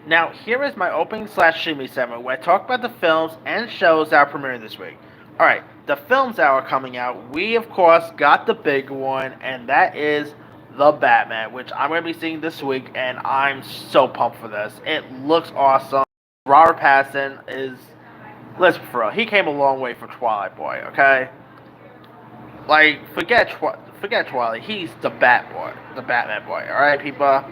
Now, here is my opening slash shimmy segment where I talk about the films and shows that are premiering this week. Alright, the films that are coming out, we of course got the big one, and that is The Batman, which I'm going to be seeing this week, and I'm so pumped for this. It looks awesome. Robert Pattinson is, listen for real, he came a long way from Twilight Boy, okay? Like, forget Twilight, he's the Bat Boy, the Batman Boy, alright, people?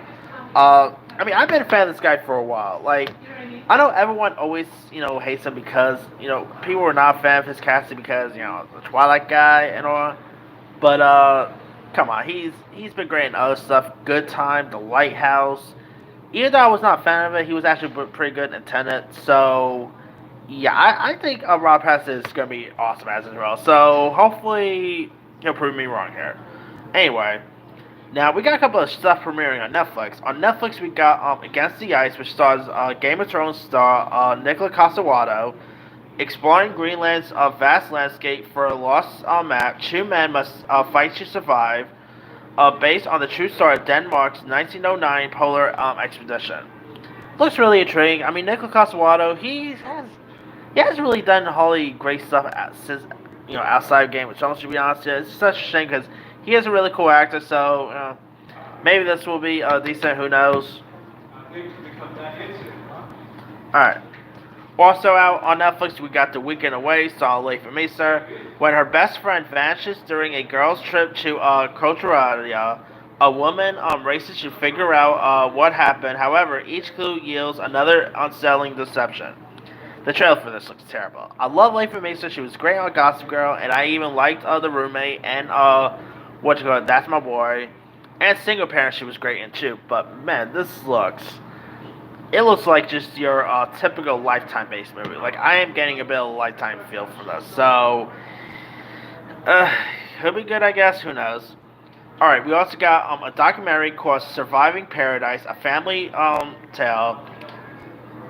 I've been a fan of this guy for a while. Like, I know everyone always, hates him because, people were not a fan of his casting because, the Twilight guy and all. But, come on, he's been great in other stuff. Good Time, The Lighthouse. Even though I was not a fan of it, he was actually pretty good in Tenet. So, yeah, I think Rob Pattinson is going to be awesome as well. So, hopefully, he'll prove me wrong here. Anyway, now we got a couple of stuff premiering on Netflix. On Netflix, we got Against the Ice, which stars Game of Thrones star Nicola Costawato. Exploring Greenland's vast landscape for a lost map, two men must fight to survive. Based on the true story of Denmark's 1909 polar expedition. Looks really intriguing. I mean, Nicola Costawato, he hasn't really done wholly great stuff since outside of Game of Thrones. To be honest, it's such a shame because he is a really cool actor. So maybe this will be decent. Who knows? All right. Also out on Netflix, we got The Weekend Away, starring Leighton Meester. When her best friend vanishes during a girl's trip to Croatia, a woman races to figure out what happened. However, each clue yields another unsettling deception. The trailer for this looks terrible. I love Leighton Meester. She was great on Gossip Girl, and I even liked The Roommate and That's My Boy. And Single Parent, she was great in too. But man, it looks like just your typical Lifetime-based movie. Like, I am getting a bit of a Lifetime feel for this. So, could be good, I guess. Who knows? Alright, we also got a documentary called Surviving Paradise, a family tale.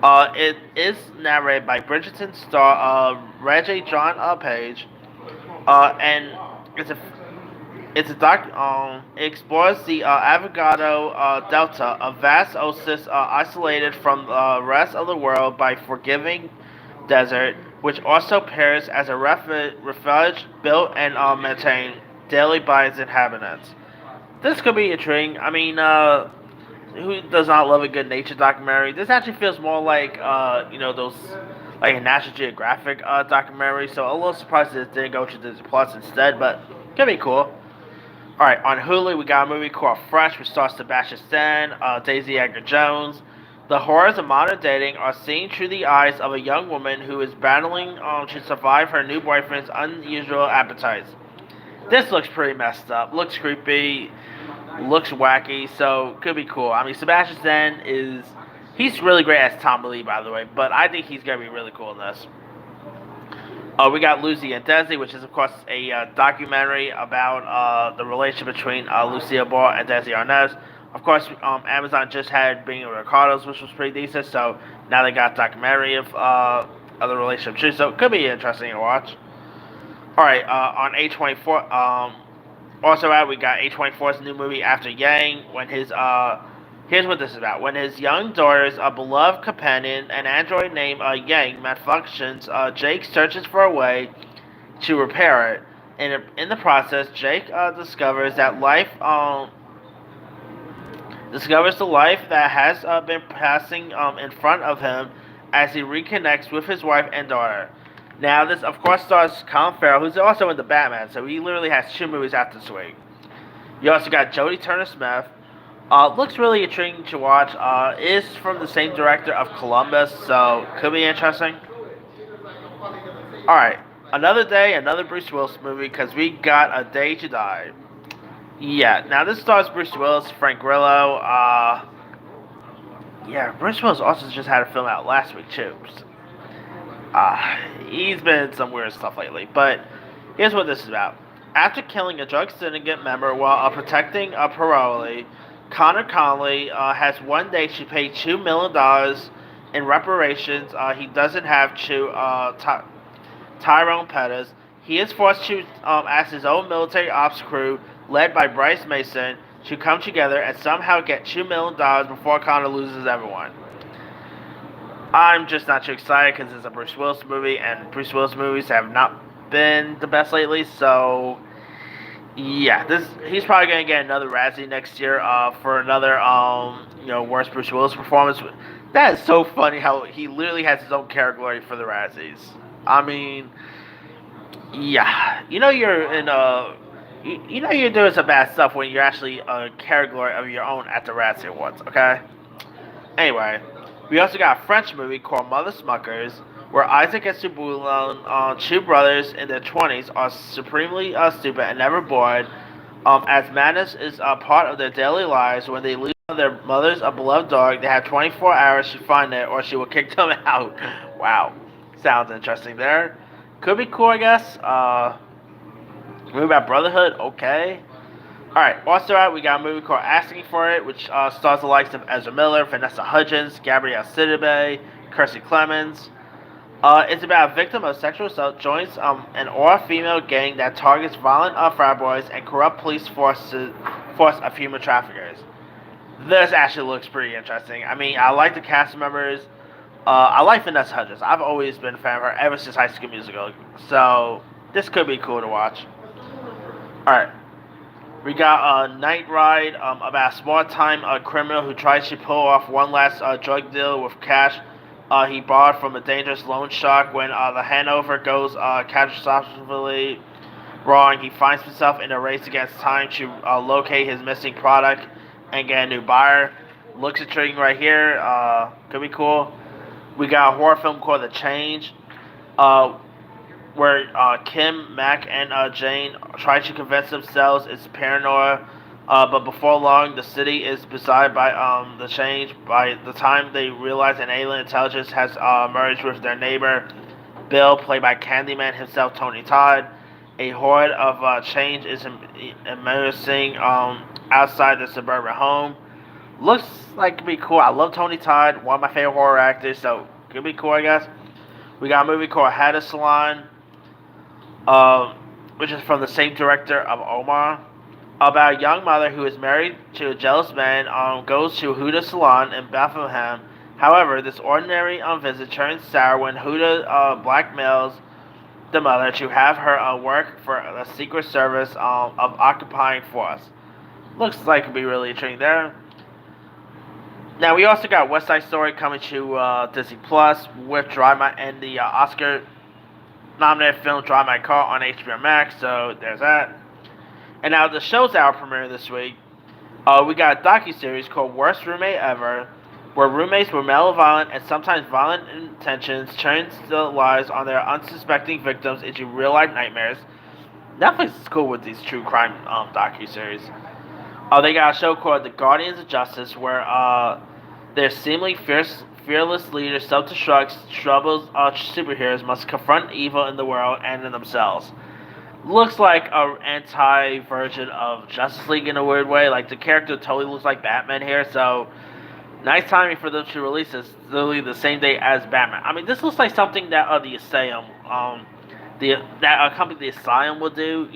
It is narrated by Bridgerton star Reggie John Page. And it's a doc. It explores the Avogadro Delta, a vast oasis isolated from the rest of the world by forgiving desert, which also pairs as a refuge built and maintained daily by its inhabitants. This could be intriguing. I mean, who does not love a good nature documentary? This actually feels more like those like a National Geographic documentary. So a little surprised that it didn't go to Disney Plus instead, but could be cool. Alright, on Hulu, we got a movie called Fresh, which stars Sebastian Stan, Daisy Edgar-Jones. The horrors of modern dating are seen through the eyes of a young woman who is battling to survive her new boyfriend's unusual appetites. This looks pretty messed up, looks creepy, looks wacky, so could be cool. I mean, Sebastian Stan he's really great as Tom Lee, by the way, but I think he's going to be really cool in this. We got Lucy and Desi, which is, of course, a documentary about the relationship between Lucille Ball and Desi Arnaz. Of course, Amazon just had Being the Ricardos, which was pretty decent, so now they got a documentary of the relationship too, so it could be interesting to watch. Alright, on A24, also out, we got A24's new movie After Yang, when here's what this is about. When his young daughter's beloved companion, an android named Yang, malfunctions, Jake searches for a way to repair it. And in the process, Jake discovers the life that has been passing in front of him as he reconnects with his wife and daughter. Now, this, of course, stars Colin Farrell, who's also in The Batman, so he literally has two movies out this week. You also got Jodie Turner-Smith. Looks really intriguing to watch. Is from the same director of Columbus, so could be interesting. Alright, another day, another Bruce Willis movie, because we got A Day to Die. Yeah, now this stars Bruce Willis, Frank Grillo. Bruce Willis also just had a film out last week, too. He's been in some weird stuff lately, but here's what this is about. After killing a drug syndicate member while protecting a parolee, Connor Conley has one day to pay $2 million in reparations he doesn't have to Tyrone Pettis. He is forced to ask his own military ops crew, led by Bryce Mason, to come together and somehow get $2 million before Connor loses everyone. I'm just not too excited because it's a Bruce Willis movie, and Bruce Willis movies have not been the best lately. So yeah, this he's probably gonna get another Razzie next year for another worst Bruce Willis performance. That is so funny how he literally has his own category for the Razzies. I mean, yeah, you're in you're doing some bad stuff when you're actually a category of your own at the Razzie Awards. Okay. Anyway, we also got a French movie called Mother Smuckers, where Isaac and Subulon, two brothers in their 20s, are supremely stupid and never bored, as madness is a part of their daily lives. When they lose their mother's a beloved dog, they have 24 hours to find it, or she will kick them out. Wow, sounds interesting there. Could be cool, I guess. Movie about brotherhood, okay. Alright, also out, we got a movie called Asking for It, which stars the likes of Ezra Miller, Vanessa Hudgens, Gabrielle Sidibe, Kirstie Clemens. It's about a victim of sexual assault joins an all-female gang that targets violent frat boys and corrupt police force of human traffickers. This actually looks pretty interesting. I mean, I like the cast members. I like Vanessa Hudgens. I've always been a fan of her ever since High School Musical. So, this could be cool to watch. Alright. We got a Night Ride about a small-time criminal who tries to pull off one last drug deal with cash he borrowed from a dangerous loan shark. When the handover goes catastrophically wrong, he finds himself in a race against time to locate his missing product and get a new buyer. Looks intriguing right here. Could be cool. We got a horror film called The Change, where Kim, Mac, and Jane try to convince themselves it's paranoia, but before long, the city is beside by the change. By the time they realize an alien intelligence has merged with their neighbor, Bill, played by Candyman himself, Tony Todd, a horde of change is emerging outside the suburban home. Looks like it could be cool. I love Tony Todd, one of my favorite horror actors, so could be cool, I guess. We got a movie called Hatter Salon, which is from the same director of Omar, about a young mother who is married to a jealous man, goes to Huda Salon in Bethlehem. However, this ordinary visit turns sour when Huda blackmails the mother to have her work for the Secret Service of occupying force. Looks like it could be really intriguing there. Now, we also got West Side Story coming to Disney Plus with Drive My and the Oscar nominated film Drive My Car on HBO Max, so there's that. And now the show's out premiere this week. We got a docuseries called Worst Roommate Ever, where roommates with malevolent and sometimes violent intentions turn the lives on their unsuspecting victims into real-life nightmares. Netflix is cool with these true crime docuseries. They got a show called The Guardians of Justice, where their seemingly fearless leader, self-destruct, troubled superheroes must confront evil in the world and in themselves. Looks like an anti-version of Justice League in a weird way. Like, the character totally looks like Batman here, so nice timing for them to release this literally the same day as Batman. I mean, this looks like something that the Asylum, that company the Asylum will do.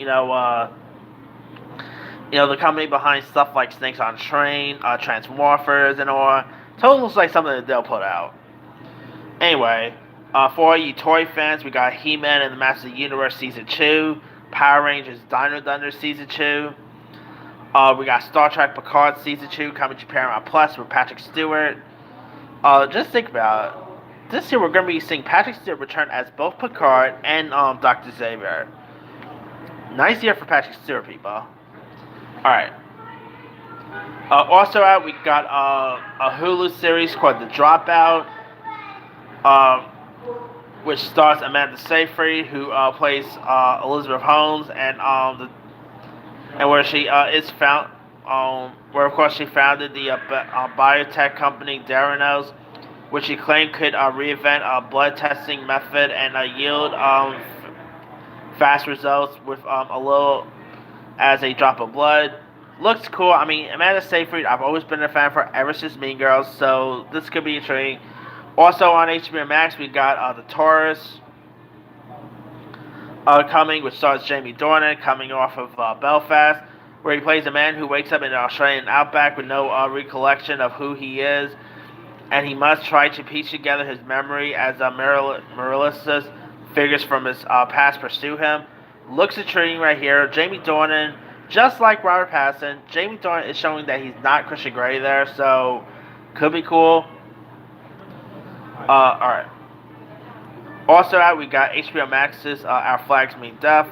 The company behind stuff like Snakes on a Train, Transmorphers, and all. Totally looks like something that they'll put out. Anyway, for all you toy fans, we got He-Man and the Masters of the Universe Season 2, Power Rangers Dino Thunder Season 2. We got Star Trek Picard Season 2 coming to Paramount Plus with Patrick Stewart. Just think about it. This year we're going to be seeing Patrick Stewart return as both Picard and Dr. Xavier. Nice year for Patrick Stewart, people. Alright. Also out, we got a Hulu series called The Dropout, which stars Amanda Seyfried, who plays Elizabeth Holmes, and where she is found, where of course she founded the biotech company Theranos, which she claimed could reinvent a blood testing method and yield fast results with a little as a drop of blood. Looks cool. I mean, Amanda Seyfried, I've always been a fan for ever since Mean Girls, so this could be intriguing. Also on HBO Max, we got the Taurus coming, which stars Jamie Dornan, coming off of Belfast, where he plays a man who wakes up in the Australian outback with no recollection of who he is, and he must try to piece together his memory as Marilissa's figures from his past pursue him. Looks intriguing right here. Jamie Dornan, just like Robert Pattinson, Jamie Dornan is showing that he's not Christian Grey there, so could be cool. Alright. Also out, we got HBO Max's Our Flags Mean Death,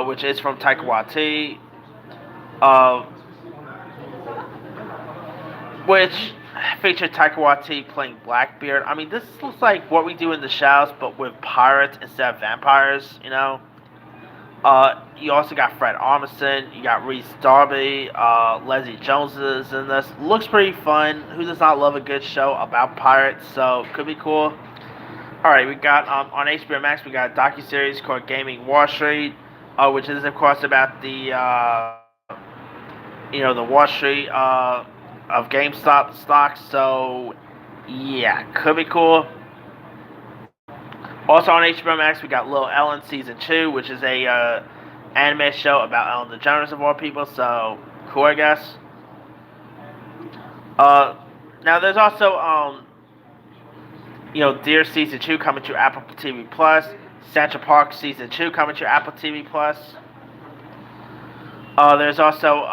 which is from Taika Waititi, which featured Taika Waititi playing Blackbeard. I mean, this looks like What We Do in the Shadows, but with pirates instead of vampires, you know? You also got Fred Armisen, you got Reese Darby, Leslie Jones is in this. Looks pretty fun. Who does not love a good show about pirates? So, could be cool. Alright, we got, on HBO Max, we got a docuseries called Gaming Wall Street, which is, of course, about the, the Wall Street, of GameStop stocks, so, yeah, could be cool. Also on HBO Max, we got Little Ellen Season 2, which is a anime show about Ellen DeGeneres of all people, so cool, I guess. Now there's also, Deer Season 2 coming to Apple TV+, Central Park Season 2 coming to Apple TV+. There's also,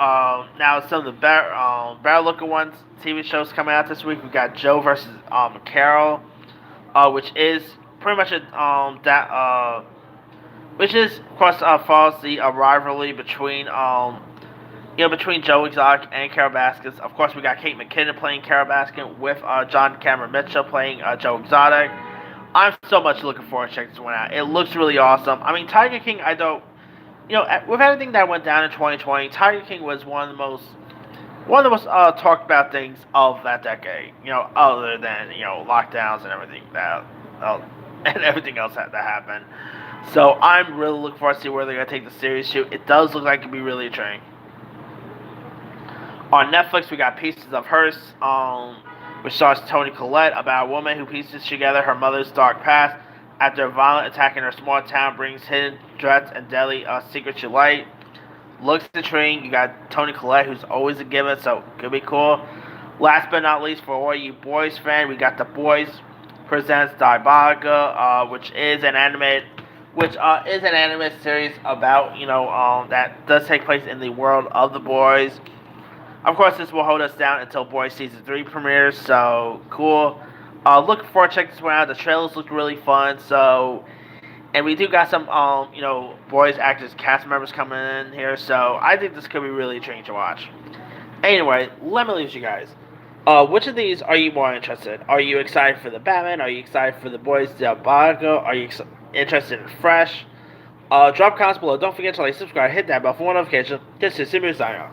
now some of the better looking ones, TV shows coming out this week. We got Joe versus Carol, which is pretty much which is, of course, follows the rivalry between between Joe Exotic and Carol Baskin. Of course, we got Kate McKinnon playing Carol Baskin with John Cameron Mitchell playing Joe Exotic. I'm so much looking forward to checking this one out. It looks really awesome. I mean, Tiger King, with everything that went down in 2020, Tiger King was one of the most talked about things of that decade. Other than lockdowns and everything and everything else that happened. So I'm really looking forward to see where they're gonna take the series to. It does look like it could be really intriguing. On Netflix, we got Pieces of Hearst, which stars Toni Collette, about a woman who pieces together her mother's dark past after a violent attack in her small town brings hidden threats and deadly secrets to light. Looks intriguing. You got Toni Collette, who's always a given, so could be cool. Last but not least, for all you boys fans, we got The Boys presents Diabolica, which is an animated series about that does take place in the world of The Boys. Of course, this will hold us down until Boys Season 3 premieres, so cool. Looking forward to checking this one out. The trailers look really fun, so, and we do got some Boys actors, cast members coming in here, so I think this could be really intriguing to watch. Anyway, let me leave you guys. Which of these are you more interested in? Are you excited for the Batman? Are you excited for The Boys Diabolica? Are you interested in Fresh? Drop comments below. Don't forget to like, subscribe, hit that bell for more notifications. This is Simon signing off.